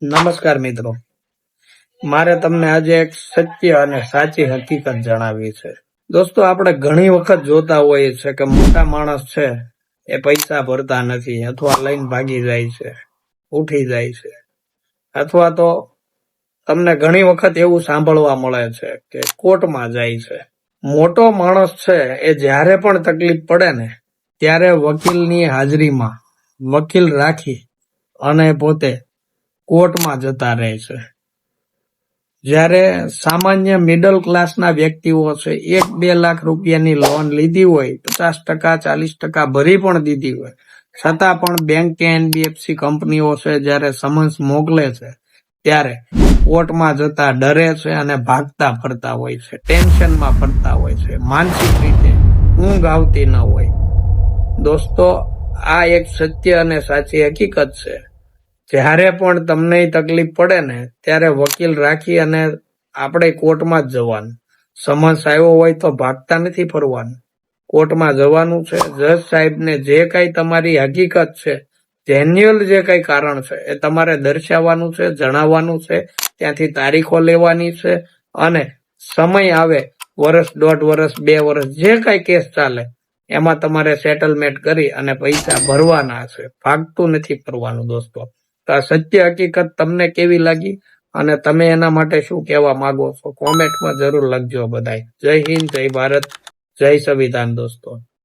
નમસ્કાર મિત્રો, મારે તમને આજે એક સત્ય અને સાચી હકીકત જણાવી છે. દોસ્તો, આપણે ઘણી વખત જોતા હોઈએ છે કે મોટા માણસ છે એ પૈસા ભરતા નથી, અથવા લઈને ભાગી જાય છે, ઉઠી જાય છે, અથવા તો તમને ઘણી વખત એવું સાંભળવા મળે છે કે કોર્ટમાં જાય છે. મોટો માણસ છે એ જ્યારે પણ તકલીફ પડે ને ત્યારે વકીલની હાજરીમાં વકીલ રાખી અને પોતે કોર્ટમાં જતા રહે છે. જ્યારે સામાન્ય મિડલ ક્લાસના વ્યક્તિઓ છે 1-2 લાખ રૂપિયાની લોન લીધી હોય, 50% 40% ભરી પણ દીધી હોય, છતાં પણ બેંક કે NBFC કંપનીઓ છે જ્યારે સમન્સ મોકલે છે ત્યારે કોર્ટમાં જતા ડરે છે અને ભાગતા ફરતા હોય છે, ટેન્શનમાં ફરતા હોય છે, માનસિક રીતે ઊંઘ આવતી ન હોય. દોસ્તો, આ એક સત્ય અને સાચી હકીકત છે. જ્યારે પણ તમને તકલીફ પડે ને ત્યારે વકીલ રાખી અને આપણે કોર્ટમાં જ જવાનું. સમન્સ આવ્યો હોય તો ભાગતા નથી ફરવાનું, કોર્ટમાં જવાનું છે. જજ સાહેબને જે કઈ તમારી હકીકત છે, જેન્યુઅલ જે કઈ કારણ છે એ તમારે દર્શાવવાનું છે, જણાવવાનું છે. ત્યાંથી તારીખો લેવાની છે અને સમય આવે, વર્ષ, 1.5 વર્ષ, 2 વર્ષ, જે કઈ કેસ ચાલે એમાં તમારે સેટલમેન્ટ કરી અને પૈસા ભરવાના છે. ભાગતું નથી ફરવાનું. દોસ્તો, તો આ સત્ય હકીકત તમને કેવી લાગી અને તમે એના માટે શું કહેવા માંગો છો, કોમેન્ટમાં જરૂર લખજો બધાય. જય હિન્દ, જય ભારત, જય સંવિધાન. દોસ્તો.